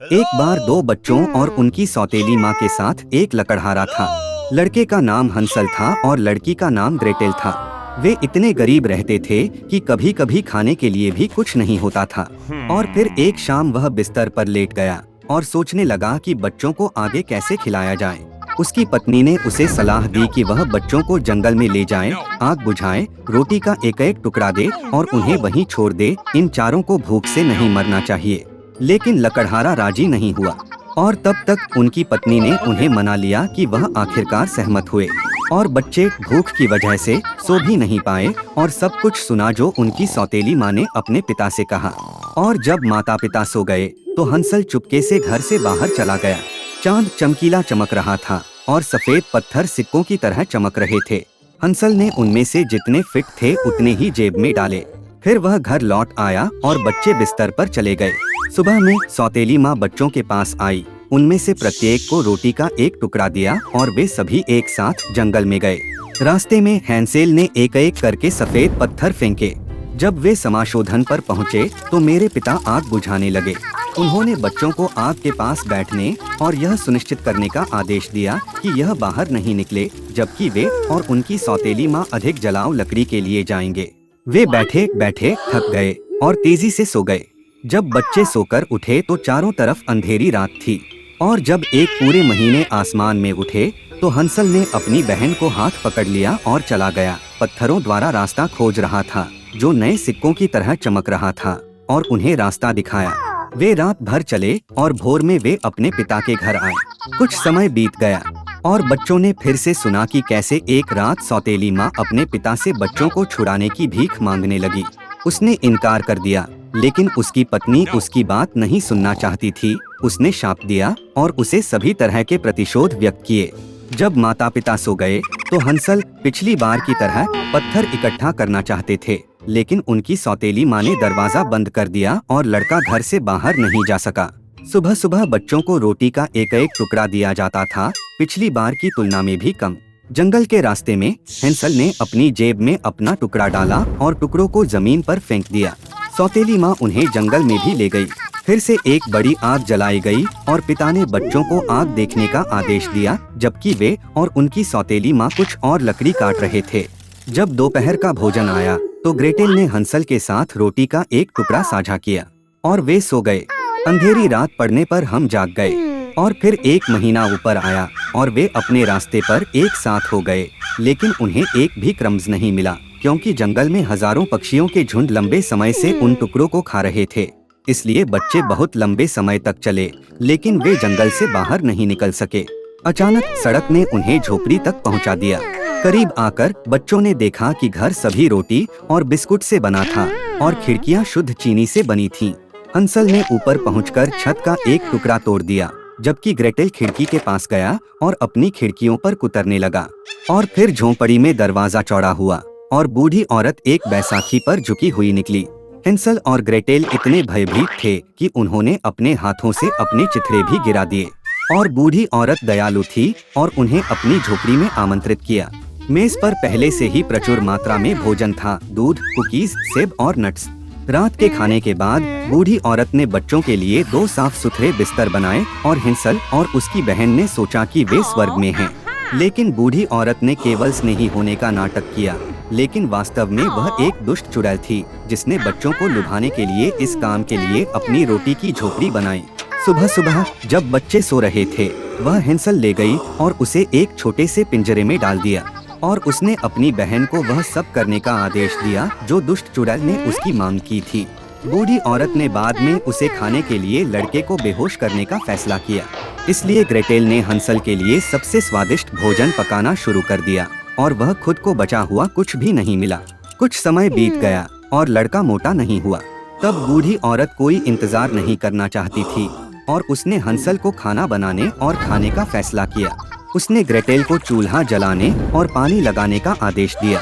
एक बार दो बच्चों और उनकी सौतेली माँ के साथ एक लकड़हारा था। लड़के का नाम हंसल था और लड़की का नाम ग्रेटेल था। वे इतने गरीब रहते थे कि कभी कभी खाने के लिए भी कुछ नहीं होता था। और फिर एक शाम वह बिस्तर पर लेट गया और सोचने लगा कि बच्चों को आगे कैसे खिलाया जाए। उसकी पत्नी ने उसे सलाह दी कि वह बच्चों को जंगल में ले जाए, आग बुझाए, रोटी का एक एक टुकड़ा दे और उन्हें वहीं छोड़ दे। इन चारों को भूख से नहीं मरना चाहिए। लेकिन लकड़हारा राजी नहीं हुआ और तब तक उनकी पत्नी ने उन्हें मना लिया कि वह आखिरकार सहमत हुए। और बच्चे भूख की वजह से सो भी नहीं पाए और सब कुछ सुना जो उनकी सौतेली माँ ने अपने पिता से कहा। और जब माता पिता सो गए तो हंसल चुपके से घर से बाहर चला गया। चांद चमकीला चमक रहा था और सफेद पत्थर सिक्कों की तरह चमक रहे थे। हंसल ने उनमें से जितने फिट थे उतने ही जेब में डाले। फिर वह घर लौट आया और बच्चे बिस्तर पर चले गए। सुबह में सौतेली माँ बच्चों के पास आई, उनमें से प्रत्येक को रोटी का एक टुकड़ा दिया और वे सभी एक साथ जंगल में गए। रास्ते में हैंसेल ने एक एक करके सफेद पत्थर फेंके। जब वे समाशोधन पर पहुँचे तो मेरे पिता आग बुझाने लगे। उन्होंने बच्चों को आग के पास बैठने और यह सुनिश्चित करने का आदेश दिया कि यह बाहर नहीं निकले जबकि वे और उनकी सौतेली माँ अधिक जलाओ लकड़ी के लिए जाएंगे। वे बैठे बैठे थक गए और तेजी से सो गए। जब बच्चे सोकर उठे तो चारों तरफ अंधेरी रात थी। और जब एक पूरे महीने आसमान में उठे तो हंसल ने अपनी बहन को हाथ पकड़ लिया और चला गया। पत्थरों द्वारा रास्ता खोज रहा था जो नए सिक्कों की तरह चमक रहा था और उन्हें रास्ता दिखाया। वे रात भर चले और भोर में वे अपने पिता के घर आए। कुछ समय बीत गया और बच्चों ने फिर से सुना कि कैसे एक रात सौतेली माँ अपने पिता से बच्चों को छुड़ाने की भीख मांगने लगी। उसने इनकार कर दिया लेकिन उसकी पत्नी उसकी बात नहीं सुनना चाहती थी। उसने शाप दिया और उसे सभी तरह के प्रतिशोध व्यक्त किए। जब माता पिता सो गए तो हंसल पिछली बार की तरह पत्थर इकट्ठा करना चाहते थे लेकिन उनकी सौतेली माँ ने दरवाजा बंद कर दिया और लड़का घर से बाहर नहीं जा सका। सुबह सुबह बच्चों को रोटी का एक एक टुकड़ा दिया जाता था, पिछली बार की तुलना में भी कम। जंगल के रास्ते में हैंसल ने अपनी जेब में अपना टुकड़ा डाला और टुकड़ों को जमीन पर फेंक दिया। सौतेली माँ उन्हें जंगल में भी ले गई। फिर से एक बड़ी आग जलाई गई और पिता ने बच्चों को आग देखने का आदेश दिया जबकि वे और उनकी सौतेली माँ कुछ और लकड़ी काट रहे थे। जब दोपहर का भोजन आया तो ग्रेटेल ने हंसल के साथ रोटी का एक टुकड़ा साझा किया और वे सो गए। अंधेरी रात पड़ने पर हम जाग गए और फिर एक महीना ऊपर आया और वे अपने रास्ते पर एक साथ हो गए। लेकिन उन्हें एक भी क्रम्स नहीं मिला क्योंकि जंगल में हजारों पक्षियों के झुंड लंबे समय से उन टुकड़ों को खा रहे थे। इसलिए बच्चे बहुत लंबे समय तक चले लेकिन वे जंगल से बाहर नहीं निकल सके। अचानक सड़क ने उन्हें झोपड़ी तक पहुंचा दिया। करीब आकर बच्चों ने देखा कि घर सभी रोटी और बिस्कुट से बना था और खिड़कियां शुद्ध चीनी से बनी थीं। हंसल ने ऊपर पहुंचकर छत का एक टुकड़ा तोड़ दिया जबकि ग्रेटेल खिड़की के पास गया और अपनी खिड़कियों पर कुतरने लगा। और फिर झोंपड़ी में दरवाजा चौड़ा हुआ और बूढ़ी औरत एक बैसाखी पर झुकी हुई निकली। हंसल और ग्रेटेल इतने भयभीत थे कि उन्होंने अपने हाथों से अपने चिथड़े भी गिरा दिए। और बूढ़ी औरत दयालु थी और उन्हें अपनी झोपड़ी में आमंत्रित किया। मेज पर पहले से ही प्रचुर मात्रा में भोजन था, दूध, कुकीज, सेब और नट्स। रात के खाने के बाद बूढ़ी औरत ने बच्चों के लिए 2 साफ सुथरे बिस्तर बनाए और हंसल और उसकी बहन ने सोचा कि वे स्वर्ग में हैं। लेकिन बूढ़ी औरत ने केवल स्नेही होने का नाटक किया लेकिन वास्तव में वह एक दुष्ट चुड़ैल थी जिसने बच्चों को लुभाने के लिए इस काम के लिए अपनी रोटी की झोपड़ी बनाई। सुबह सुबह जब बच्चे सो रहे थे वह हंसल ले गई और उसे एक छोटे से पिंजरे में डाल दिया और उसने अपनी बहन को वह सब करने का आदेश दिया जो दुष्ट चुड़ैल ने उसकी मांग की थी। बूढ़ी औरत ने बाद में उसे खाने के लिए लड़के को बेहोश करने का फैसला किया। इसलिए ग्रेटेल ने हंसल के लिए सबसे स्वादिष्ट भोजन पकाना शुरू कर दिया और वह खुद को बचा हुआ कुछ भी नहीं मिला। कुछ समय बीत गया और लड़का मोटा नहीं हुआ। तब बूढ़ी औरत कोई इंतजार नहीं करना चाहती थी और उसने हंसल को खाना बनाने और खाने का फैसला किया। उसने ग्रेटेल को चूल्हा जलाने और पानी लगाने का आदेश दिया।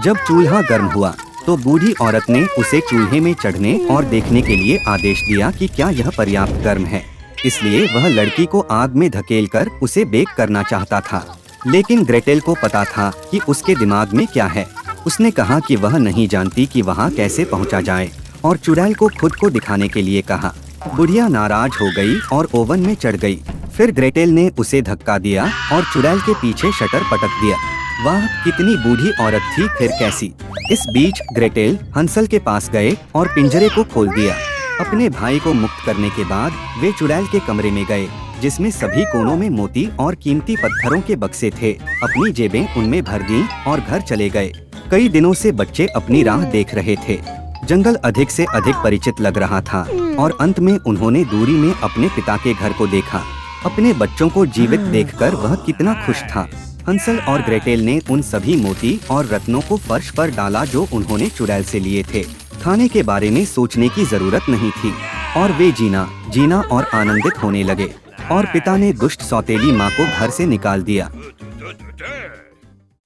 जब चूल्हा गर्म हुआ तो बूढ़ी औरत ने उसे चूल्हे में चढ़ने और देखने के लिए आदेश दिया कि क्या यह पर्याप्त गर्म है। इसलिए वह लड़की को आग में धकेलकर उसे बेक करना चाहता था। लेकिन ग्रेटेल को पता था कि उसके दिमाग में क्या है। उसने कहा कि वह नहीं जानती कि वहाँ कैसे पहुँचा जाए और चुड़ैल को खुद को दिखाने के लिए कहा। बुढ़िया नाराज हो गई और ओवन में चढ़ गई। फिर ग्रेटेल ने उसे धक्का दिया और चुड़ैल के पीछे शटर पटक दिया। वाह, कितनी बूढ़ी औरत थी फिर कैसी। इस बीच ग्रेटेल हंसल के पास गए और पिंजरे को खोल दिया। अपने भाई को मुक्त करने के बाद वे चुड़ैल के कमरे में गए, जिसमें सभी कोनों में मोती और कीमती पत्थरों के बक्से थे। अपनी जेबें उनमें भर दी और घर चले गए। कई दिनों से बच्चे अपनी राह देख रहे थे। जंगल अधिक से अधिक परिचित लग रहा था और अंत में उन्होंने दूरी में अपने पिता के घर को देखा। अपने बच्चों को जीवित देखकर वह कितना खुश था। हंसल और ग्रेटेल ने उन सभी मोती और रत्नों को फर्श पर डाला जो उन्होंने चुड़ैल से लिए थे। खाने के बारे में सोचने की जरूरत नहीं थी और वे जीना और आनंदित होने लगे। और पिता ने दुष्ट सौतेली माँ को घर से निकाल दिया।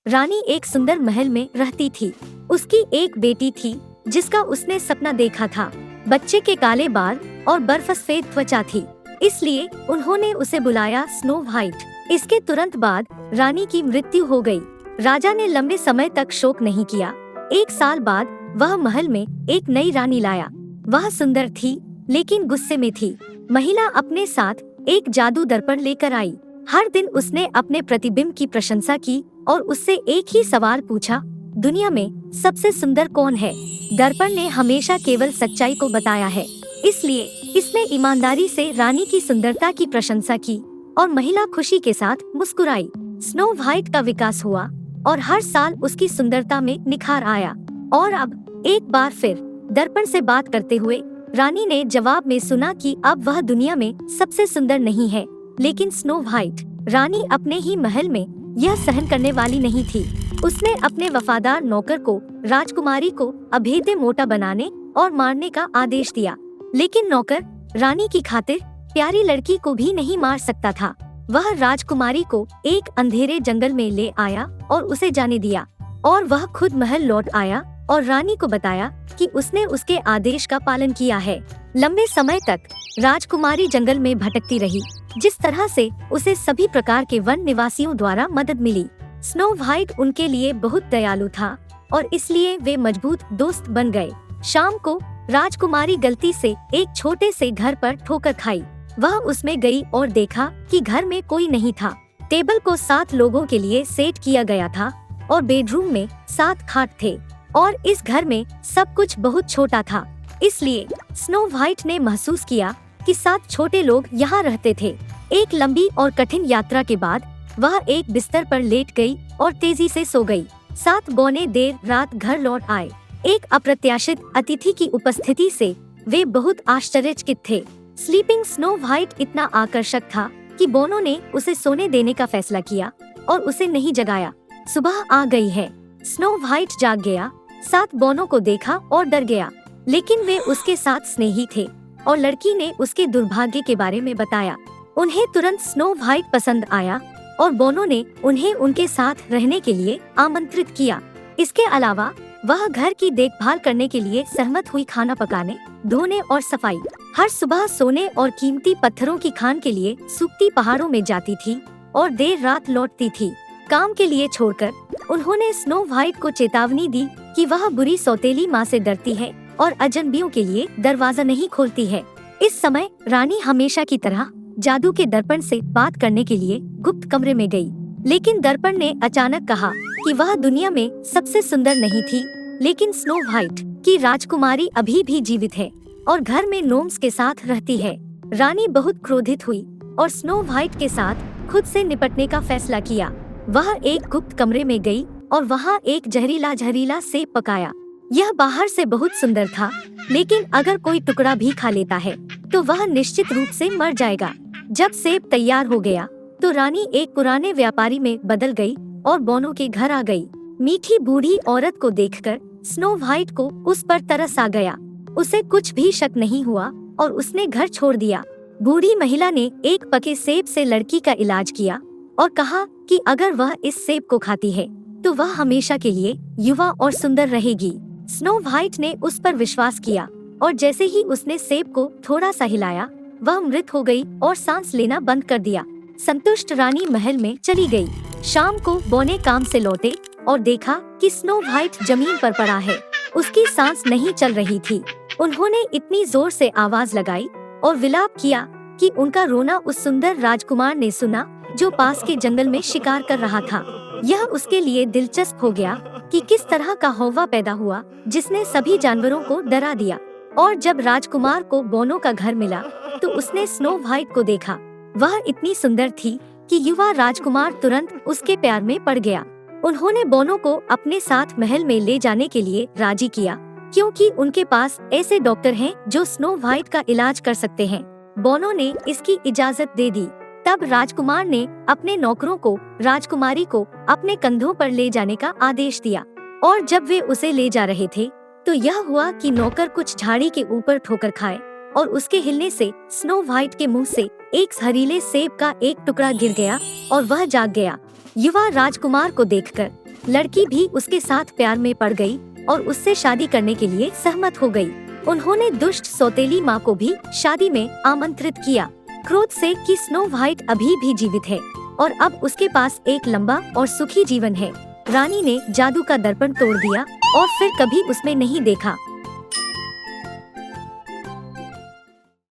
रानी एक सुंदर महल में रहती थी। उसकी एक बेटी थी जिसका उसने सपना देखा था। बच्चे के काले बाल और बर्फसफेद त्वचा थी, इसलिए उन्होंने उसे बुलाया स्नो व्हाइट। इसके तुरंत बाद रानी की मृत्यु हो गई। राजा ने लंबे समय तक शोक नहीं किया। 1 साल बाद वह महल में एक नई रानी लाया। वह सुंदर थी लेकिन गुस्से में थी। महिला अपने साथ एक जादू दर्पण लेकर आई। हर दिन उसने अपने प्रतिबिंब की प्रशंसा की और उससे एक ही सवाल पूछा, दुनिया में सबसे सुंदर कौन है? दर्पण ने हमेशा केवल सच्चाई को बताया है, इसलिए इसने ईमानदारी से रानी की सुंदरता की प्रशंसा की और महिला खुशी के साथ मुस्कुराई। स्नो व्हाइट का विकास हुआ और हर साल उसकी सुंदरता में निखार आया। और अब एक बार फिर दर्पण से बात करते हुए रानी ने जवाब में सुना कि अब वह दुनिया में सबसे सुंदर नहीं है, लेकिन स्नो व्हाइट। रानी अपने ही महल में यह सहन करने वाली नहीं थी। उसने अपने वफादार नौकर को राजकुमारी को अभेद्य मोटा बनाने और मारने का आदेश दिया, लेकिन नौकर रानी की खातिर प्यारी लड़की को भी नहीं मार सकता था। वह राजकुमारी को एक अंधेरे जंगल में ले आया और उसे जाने दिया, और वह खुद महल लौट आया और रानी को बताया कि उसने उसके आदेश का पालन किया है। लंबे समय तक राजकुमारी जंगल में भटकती रही, जिस तरह से उसे सभी प्रकार के वन निवासियों द्वारा मदद मिली। स्नो व्हाइट उनके लिए बहुत दयालु था और इसलिए वे मजबूत दोस्त बन गए। शाम को राजकुमारी गलती से एक छोटे से घर पर ठोकर खाई। वह उसमें गई और देखा कि घर में कोई नहीं था। टेबल को 7 लोगों के लिए सेट किया गया था और बेडरूम में 7 खाट थे, और इस घर में सब कुछ बहुत छोटा था। इसलिए स्नो व्हाइट ने महसूस किया कि 7 छोटे लोग यहाँ रहते थे। एक लंबी और कठिन यात्रा के बाद वह एक बिस्तर पर लेट गई और तेजी से सो गई। 7 बौने देर रात घर लौट आए। एक अप्रत्याशित अतिथि की उपस्थिति से वे बहुत आश्चर्यचकित थे। स्लीपिंग स्नो व्हाइट इतना आकर्षक था कि बोनो ने उसे सोने देने का फैसला किया और उसे नहीं जगाया। सुबह आ गई है। स्नो व्हाइट जाग गया, 7 बोनो को देखा और डर गया, लेकिन वे उसके साथ स्नेही थे और लड़की ने उसके दुर्भाग्य के बारे में बताया। उन्हें तुरंत स्नो व्हाइट पसंद आया और बोनो ने उन्हें उनके साथ रहने के लिए आमंत्रित किया। इसके अलावा वह घर की देखभाल करने के लिए सहमत हुई। खाना पकाने, धोने और सफाई। हर सुबह सोने और कीमती पत्थरों की खान के लिए सूखती पहाड़ों में जाती थी और देर रात लौटती थी। काम के लिए छोड़कर उन्होंने स्नो व्हाइट को चेतावनी दी कि वह बुरी सौतेली माँ से डरती है और अजनबियों के लिए दरवाजा नहीं खोलती है। इस समय रानी हमेशा की तरह जादू के दर्पण से बात करने के लिए गुप्त कमरे में गई, लेकिन दर्पण ने अचानक कहा कि वह दुनिया में सबसे सुंदर नहीं थी, लेकिन स्नो व्हाइट की राजकुमारी अभी भी जीवित है और घर में नोम्स के साथ रहती है। रानी बहुत क्रोधित हुई और स्नो व्हाइट के साथ खुद से निपटने का फैसला किया। वह एक गुप्त कमरे में गई और वहाँ एक जहरीला सेब पकाया। यह बाहर से बहुत सुंदर था, लेकिन अगर कोई टुकड़ा भी खा लेता है तो वह निश्चित रूप से मर जाएगा। जब सेब तैयार हो गया तो रानी एक पुराने व्यापारी में बदल गई और बोनो के घर आ गई। मीठी बूढ़ी औरत को देखकर स्नो व्हाइट को उस पर तरस आ गया। उसे कुछ भी शक नहीं हुआ और उसने घर छोड़ दिया। बूढ़ी महिला ने एक पके सेब से लड़की का इलाज किया और कहा कि अगर वह इस सेब को खाती है तो वह हमेशा के लिए युवा और सुंदर रहेगी। स्नो व्हाइट ने उस पर विश्वास किया और जैसे ही उसने सेब को थोड़ा सा हिलाया, वह मृत हो गई और सांस लेना बंद कर दिया। संतुष्ट रानी महल में चली गई। शाम को बोने काम से लौटे और देखा कि स्नो व्हाइट जमीन पर पड़ा है। उसकी सांस नहीं चल रही थी। उन्होंने इतनी जोर से आवाज लगाई और विलाप किया कि उनका रोना उस सुंदर राजकुमार ने सुना जो पास के जंगल में शिकार कर रहा था। यह उसके लिए दिलचस्प हो गया कि किस तरह का हौवा पैदा हुआ जिसने सभी जानवरों को डरा दिया। और जब राजकुमार को बोनो का घर मिला तो उसने स्नो व्हाइट को देखा। वह इतनी सुंदर थी कि युवा राजकुमार तुरंत उसके प्यार में पड़ गया। उन्होंने बोनो को अपने साथ महल में ले जाने के लिए राजी किया क्योंकि उनके पास ऐसे डॉक्टर हैं जो स्नो व्हाइट का इलाज कर सकते हैं। बोनो ने इसकी इजाजत दे दी। तब राजकुमार ने अपने नौकरों को राजकुमारी को अपने कंधों पर ले जाने का आदेश दिया। और जब वे उसे ले जा रहे थे तो यह हुआ कि नौकर कुछ झाड़ी के ऊपर ठोकर खाए और उसके हिलने से स्नो व्हाइट के मुंह से एक जहरीले सेब का एक टुकड़ा गिर गया और वह जाग गया। युवा राजकुमार को देखकर लड़की भी उसके साथ प्यार में पड़ गई और उससे शादी करने के लिए सहमत हो गई। उन्होंने दुष्ट सौतेली माँ को भी शादी में आमंत्रित किया, क्रोध से कि स्नो व्हाइट अभी भी जीवित है और अब उसके पास एक लंबा और सुखी जीवन है। रानी ने जादू का दर्पण तोड़ दिया और फिर कभी उसमें नहीं देखा।